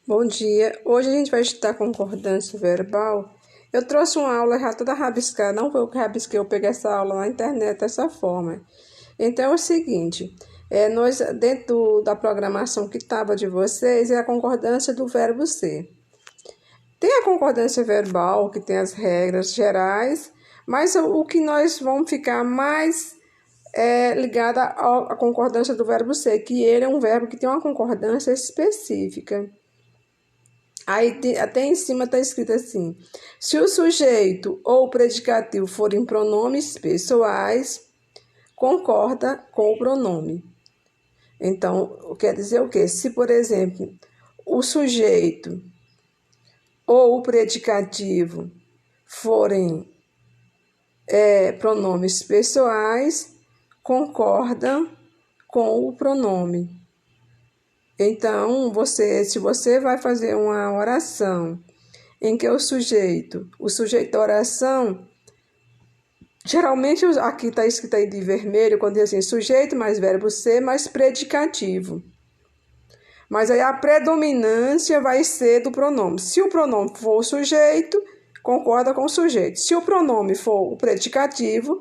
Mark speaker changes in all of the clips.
Speaker 1: Bom dia. Hoje a gente vai estudar concordância verbal. Eu trouxe uma aula já toda rabiscada, não foi eu que rabisquei, eu peguei essa aula na internet dessa forma. Então é o seguinte, nós dentro da programação que estava de vocês é a concordância do verbo ser. Tem a concordância verbal, que tem as regras gerais, mas o que nós vamos ficar mais ligada à concordância do verbo ser, que ele é um verbo que tem uma concordância específica. Aí até em cima está escrito assim: se o sujeito ou o predicativo forem pronomes pessoais, concorda com o pronome. Então, quer dizer o quê? Se, por exemplo, o sujeito ou o predicativo forem pronomes pessoais, concorda com o pronome. Então, se você vai fazer uma oração em que o sujeito da oração, geralmente aqui está escrito aí de vermelho, quando diz assim, sujeito mais verbo ser mais predicativo. Mas aí a predominância vai ser do pronome. Se o pronome for o sujeito, concorda com o sujeito. Se o pronome for o predicativo,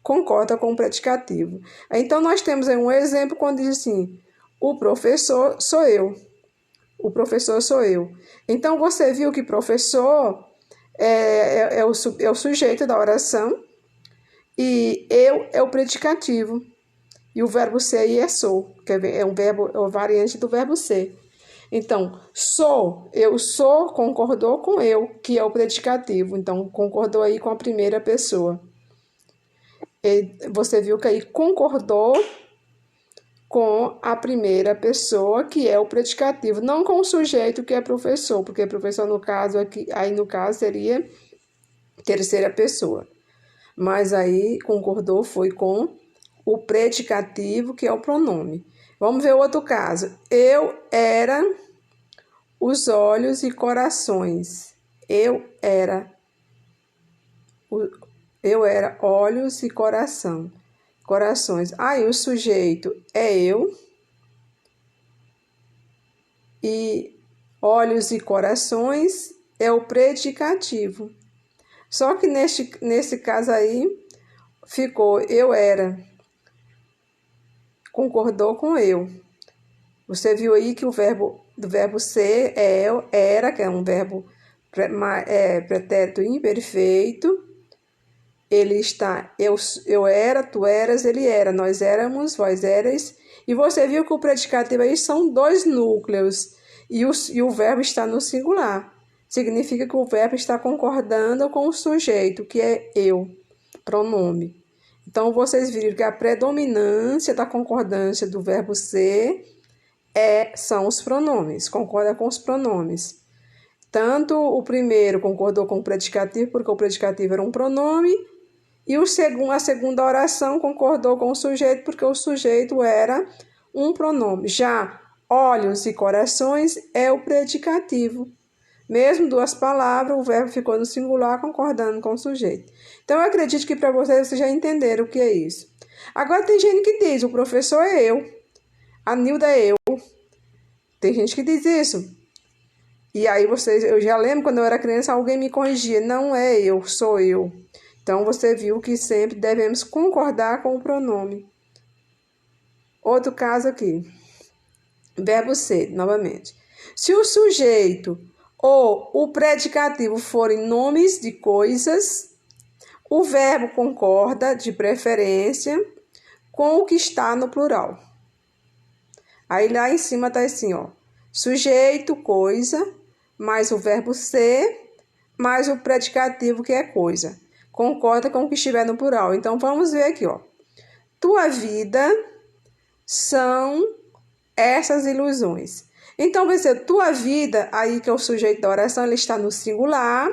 Speaker 1: concorda com o predicativo. Então, nós temos aí um exemplo quando diz assim, o professor sou eu. O professor sou eu. Então, você viu que professor é o sujeito da oração e eu é o predicativo. E o verbo ser aí é sou, que é uma variante do verbo ser. Então, eu sou, concordou com eu, que é o predicativo. Então, concordou aí com a primeira pessoa. E você viu que aí concordou com a primeira pessoa, que é o predicativo, não com o sujeito, que é professor, porque professor, no caso, aqui, aí no caso seria terceira pessoa. Mas aí concordou foi com o predicativo, que é o pronome. Vamos ver outro caso. Eu era os olhos e corações. Eu era olhos e corações. Aí o sujeito é eu. E olhos e corações é o predicativo. Só que nesse caso aí, ficou eu era. Concordou com eu. Você viu aí que o do verbo ser é era, que é um verbo pretérito imperfeito. Ele está, eu era, tu eras, ele era, nós éramos, vós erais. E você viu que o predicativo aí são dois núcleos e o verbo está no singular. Significa que o verbo está concordando com o sujeito, que é eu, pronome. Então, vocês viram que a predominância da concordância do verbo ser são os pronomes, concorda com os pronomes. Tanto o primeiro concordou com o predicativo, porque o predicativo era um pronome, e a segunda oração concordou com o sujeito, porque o sujeito era um pronome. Já olhos e corações é o predicativo. Mesmo duas palavras, o verbo ficou no singular, concordando com o sujeito. Então, eu acredito que para vocês já entenderam o que é isso. Agora, tem gente que diz, o professor é eu, a Nilda é eu. Tem gente que diz isso. E aí, eu já lembro, quando eu era criança, alguém me corrigia, não é eu, sou eu. Então, você viu que sempre devemos concordar com o pronome. Outro caso aqui. Verbo ser, novamente. Se o sujeito ou o predicativo forem nomes de coisas, o verbo concorda, de preferência, com o que está no plural. Aí lá em cima está assim, ó. Sujeito, coisa, mais o verbo ser, mais o predicativo, que é coisa. Concorda com o que estiver no plural. Então, vamos ver aqui, ó. Tua vida são essas ilusões. Então, vai ser tua vida, aí que é o sujeito da oração, ele está no singular,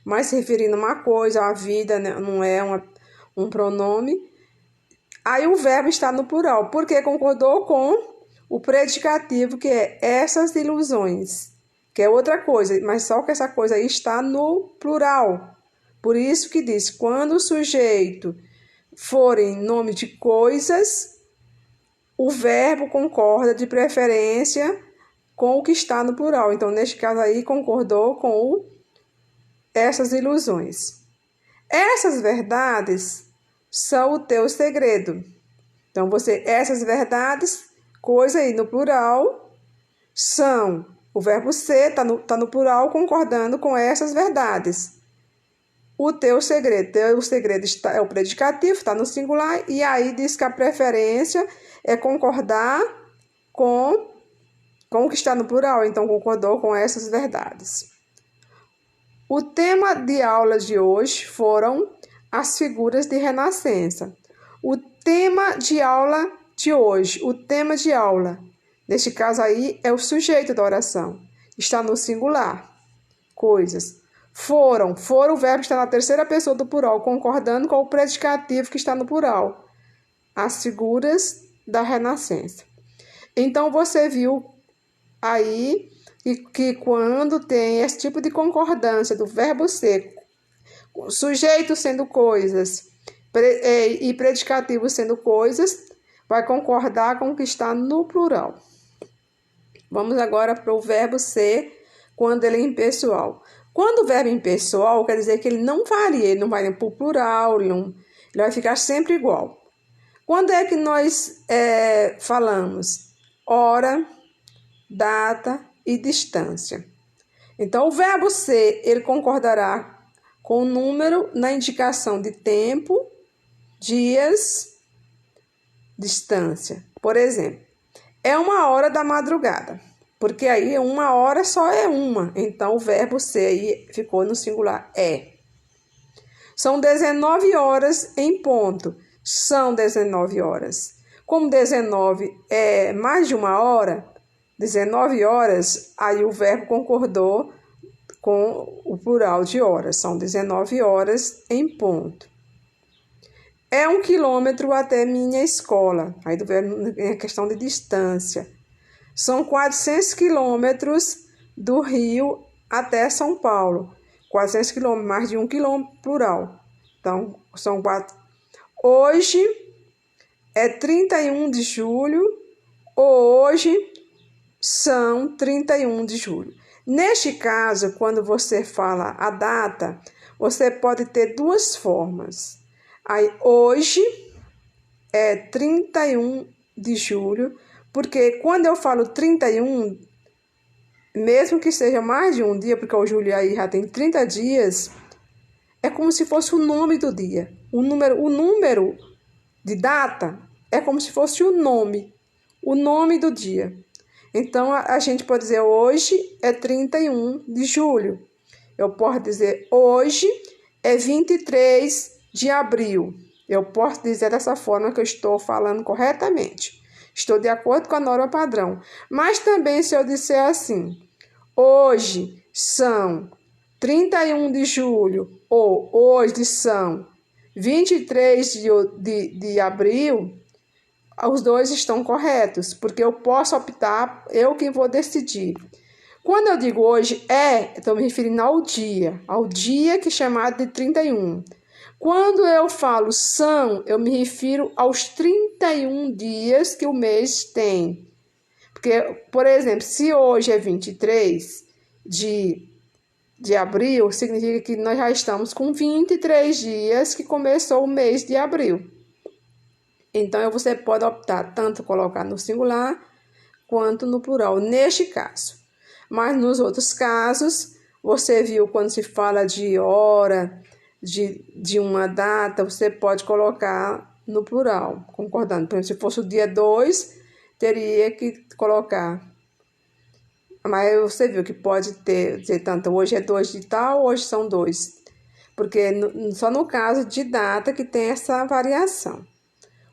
Speaker 1: mas se referindo a uma coisa, a vida, né? Não é um pronome. Aí o verbo está no plural, porque concordou com o predicativo, que é essas ilusões, que é outra coisa, mas só que essa coisa aí está no plural. Por isso que diz, quando o sujeito for em nome de coisas, o verbo concorda de preferência com o que está no plural. Então, neste caso aí, concordou com essas ilusões. Essas verdades são o teu segredo. Então, essas verdades, coisa aí no plural, são o verbo ser, tá no plural, concordando com essas verdades. O teu segredo é o predicativo, está no singular, e aí diz que a preferência é concordar com o que está no plural, então concordou com essas verdades. O tema de aula de hoje foram as figuras de renascença. O tema de aula de hoje, neste caso aí, é o sujeito da oração. Está no singular. Coisas. Foram, o verbo está na terceira pessoa do plural, concordando com o predicativo que está no plural. As figuras da renascença. Então, você viu aí que quando tem esse tipo de concordância do verbo ser, sujeito sendo coisas e predicativo sendo coisas, vai concordar com o que está no plural. Vamos agora para o verbo ser quando ele é impessoal. Quando o verbo é impessoal, quer dizer que ele não varia, ele não vai para o plural, ele vai ficar sempre igual. Quando é que nós falamos hora, data e distância? Então, o verbo ser, ele concordará com o número na indicação de tempo, dias, distância. Por exemplo, é 1h da madrugada, porque aí 1h só é uma, então o verbo ser aí ficou no singular é. São 19 horas em ponto, são 19 horas. Como 19 é mais de 1h, 19 horas, aí o verbo concordou com o plural de horas, são 19 horas em ponto. É 1 quilômetro até minha escola, aí do verbo é questão de distância. São 400 quilômetros do Rio até São Paulo. 400 quilômetros, mais de 1 quilômetro plural. Então, são 4. Hoje é 31 de julho, ou hoje são 31 de julho. Neste caso, quando você fala a data, você pode ter duas formas. Aí, hoje é 31 de julho, porque quando eu falo 31, mesmo que seja mais de um dia, porque o julho aí já tem 30 dias, é como se fosse o nome do dia. O número de data é como se fosse o nome do dia. Então, a gente pode dizer hoje é 31 de julho. Eu posso dizer hoje é 23 de abril. Eu posso dizer dessa forma que eu estou falando corretamente. Estou de acordo com a norma padrão. Mas também se eu disser assim, hoje são 31 de julho ou hoje são 23 de abril, os dois estão corretos, porque eu posso optar, eu quem vou decidir. Quando eu digo hoje estou me referindo ao dia que é chamado de 31. Quando eu falo são, eu me refiro aos 31 dias que o mês tem. Porque, por exemplo, se hoje é 23 de abril, significa que nós já estamos com 23 dias que começou o mês de abril. Então, você pode optar tanto colocar no singular quanto no plural, neste caso. Mas nos outros casos, você viu quando se fala de hora, de uma data, você pode colocar no plural, concordando. Por exemplo, se fosse o dia 2, teria que colocar. Mas você viu que pode dizer tanto hoje é 2 de tal, hoje são 2. Porque só no caso de data que tem essa variação.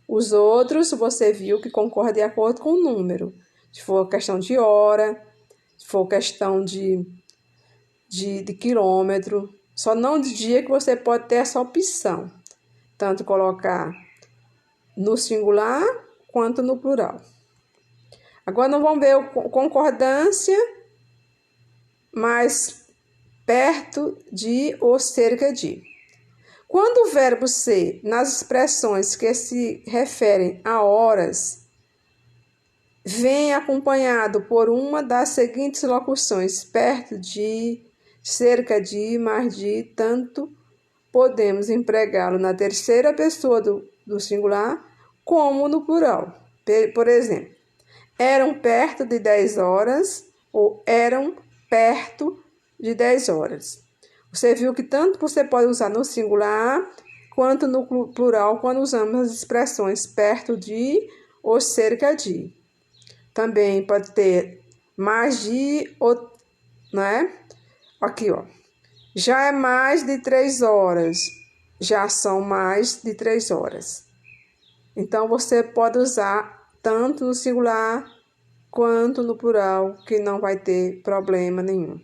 Speaker 1: Os outros, você viu que concorre de acordo com o número. Se for questão de hora, se for questão de quilômetro. Só não de dia que você pode ter essa opção. Tanto colocar no singular quanto no plural. Agora nós vamos ver a concordância mais perto de ou cerca de. Quando o verbo ser, nas expressões que se referem a horas, vem acompanhado por uma das seguintes locuções: perto de, cerca de, mais de, tanto. Podemos empregá-lo na terceira pessoa do singular, como no plural. Por exemplo, eram perto de 10 horas ou eram perto de 10 horas. Você viu que tanto você pode usar no singular quanto no plural quando usamos as expressões perto de ou cerca de. Também pode ter mais de ou, né? Aqui, ó. Já é mais de 3 horas. Já são mais de 3 horas. Então, você pode usar tanto no singular quanto no plural, que não vai ter problema nenhum.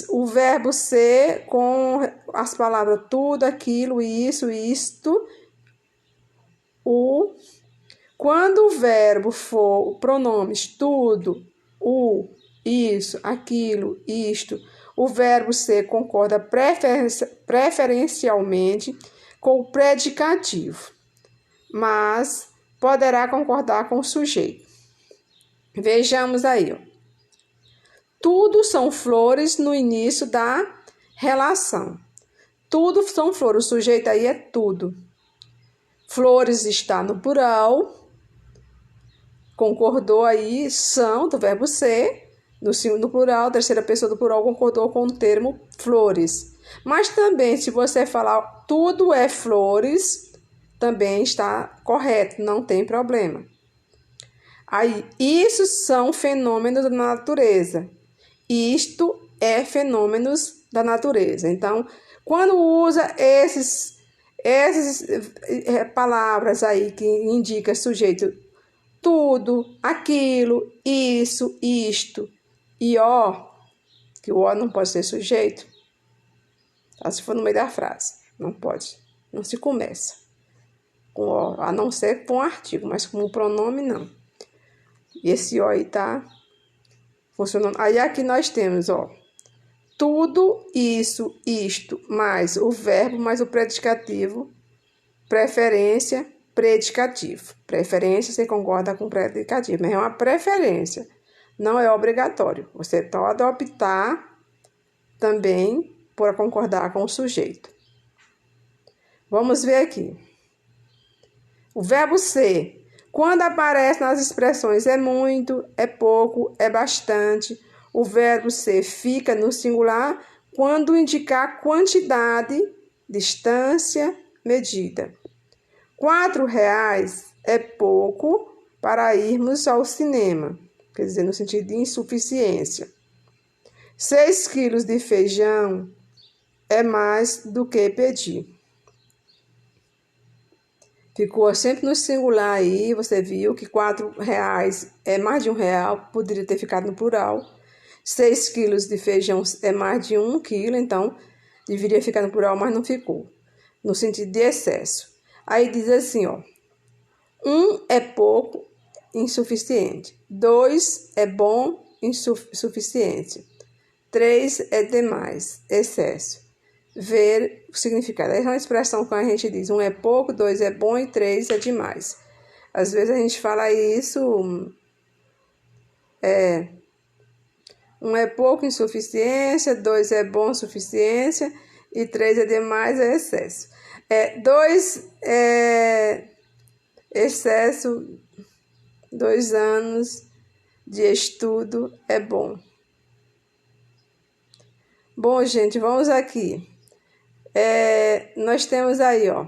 Speaker 1: O verbo ser com as palavras tudo, aquilo, isso, isto. Quando o verbo for pronomes tudo, o, isso, aquilo, isto, o verbo ser concorda preferencialmente com o predicativo, mas poderá concordar com o sujeito. Vejamos aí, ó. Tudo são flores no início da relação. Tudo são flores, o sujeito aí é tudo. Flores está no plural, concordou aí, são, do verbo ser, no plural, terceira pessoa do plural concordou com o termo flores. Mas também, se você falar tudo é flores, também está correto, não tem problema. Aí, isso são fenômenos da natureza. Isto é fenômenos da natureza. Então, quando usa essas palavras aí que indica sujeito, tudo, aquilo, isso, isto, e ó, que o ó não pode ser sujeito, tá? Se for no meio da frase, não pode, não se começa com ó, a não ser com artigo, mas como pronome não. E esse ó aí tá funcionando. Aí aqui nós temos, ó, tudo, isso, isto, mais o verbo, mais o predicativo, preferência, predicativo. Preferência, você concorda com predicativo, mas é uma preferência, não é obrigatório. Você pode optar também por concordar com o sujeito. Vamos ver aqui. O verbo ser, quando aparece nas expressões é muito, é pouco, é bastante, o verbo ser fica no singular quando indicar quantidade, distância, medida. R$4 é pouco para irmos ao cinema, quer dizer, no sentido de insuficiência. 6 quilos de feijão é mais do que pedir. Ficou sempre no singular aí, você viu que R$4 é mais de R$1, poderia ter ficado no plural. 6 quilos de feijão é mais de 1 quilo, então deveria ficar no plural, mas não ficou, no sentido de excesso. Aí diz assim, ó, 1 é pouco, insuficiente. 2 é bom, insuficiente. 3 é demais, excesso. Ver o significado. É uma expressão que a gente diz, 1 é pouco, 2 é bom e 3 é demais. Às vezes a gente fala isso, 1 é pouco, insuficiência, 2 é bom, suficiência e 3 é demais, é excesso. 2 é excesso, 2 anos de estudo é bom. Bom, gente, vamos aqui. Nós temos aí, ó.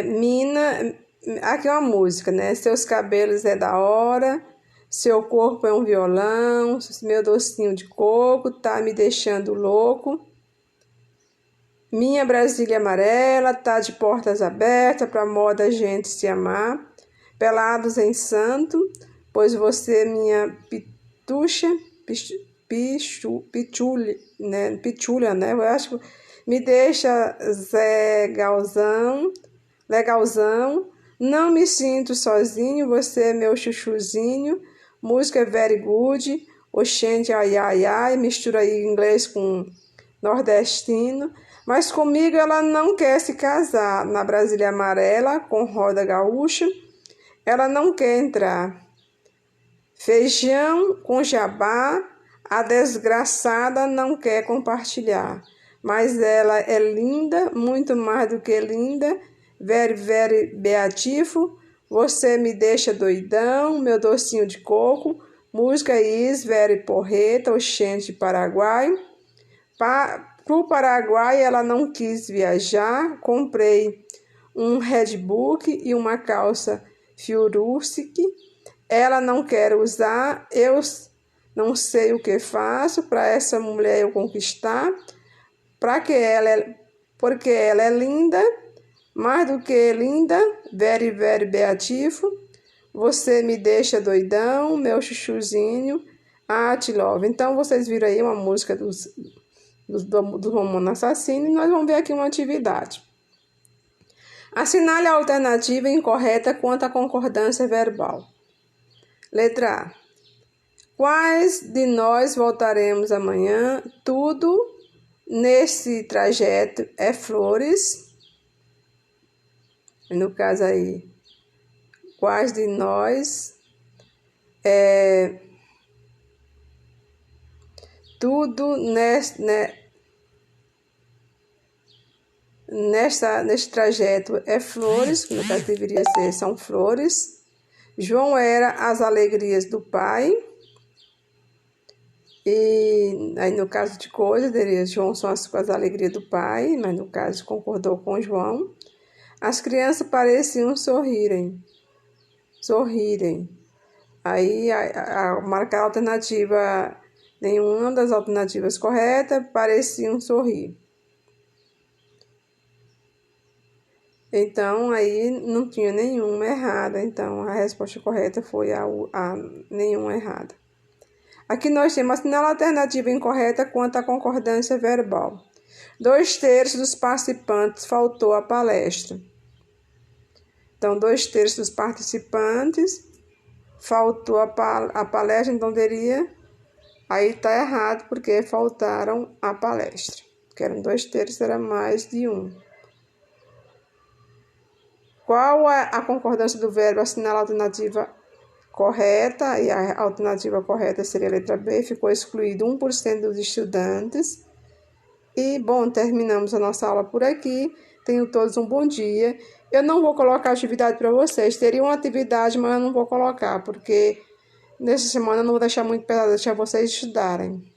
Speaker 1: Mina, aqui é uma música, né? Seus cabelos é da hora, seu corpo é um violão, meu docinho de coco tá me deixando louco. Minha Brasília amarela tá de portas abertas pra moda a gente se amar. Pelados em santo, pois você minha pitucha, pichulha, né? Eu acho que me deixa legalzão, não me sinto sozinho, você é meu chuchuzinho, música é very good, oxente, ai, ai, ai, mistura aí inglês com nordestino, Mas comigo ela não quer se casar. Na Brasília amarela, com roda gaúcha, ela não quer entrar. Feijão com jabá, a desgraçada não quer compartilhar. Mas ela é linda, muito mais do que linda, very, very beativo. Você me deixa doidão, meu docinho de coco. Música is, very porreta, oxente Paraguai. Pro Paraguai ela não quis viajar. Comprei um Red Book e uma calça Fiorussic. Ela não quer usar, eu não sei o que faço para essa mulher eu conquistar. Porque ela é linda, mais do que linda, very, very beativo. Você me deixa doidão, meu chuchuzinho, te love. Então, vocês viram aí uma música do Mamonas Assassino e nós vamos ver aqui uma atividade. Assinale a alternativa incorreta quanto à concordância verbal. Letra A. Quais de nós voltaremos amanhã? Tudo nesse trajeto é flores. No caso aí, quais de nós tudo neste trajeto é flores, que no caso deveria ser são flores. João era as alegrias do pai. E aí no caso de coisa, João são as alegrias do pai, mas no caso concordou com João. As crianças pareciam sorrirem. Aí marcar a alternativa, nenhuma das alternativas corretas, pareciam sorrir. Então, aí não tinha nenhuma errada. Então, a resposta correta foi a nenhuma errada. Aqui nós temos assinala a alternativa incorreta quanto à concordância verbal. 2/3 dos participantes faltou à palestra. Então, 2/3 dos participantes faltou a palestra, então teria... Aí está errado, porque faltaram à palestra. Que eram 2/3, era mais de um. Qual é a concordância do verbo? Assinala a alternativa correta, e a alternativa correta seria a letra B, ficou excluído 1% dos estudantes. E, bom, terminamos a nossa aula por aqui. Tenham todos um bom dia. Eu não vou colocar atividade para vocês, teria uma atividade, mas eu não vou colocar, porque nessa semana eu não vou deixar muito pesado, deixar vocês estudarem.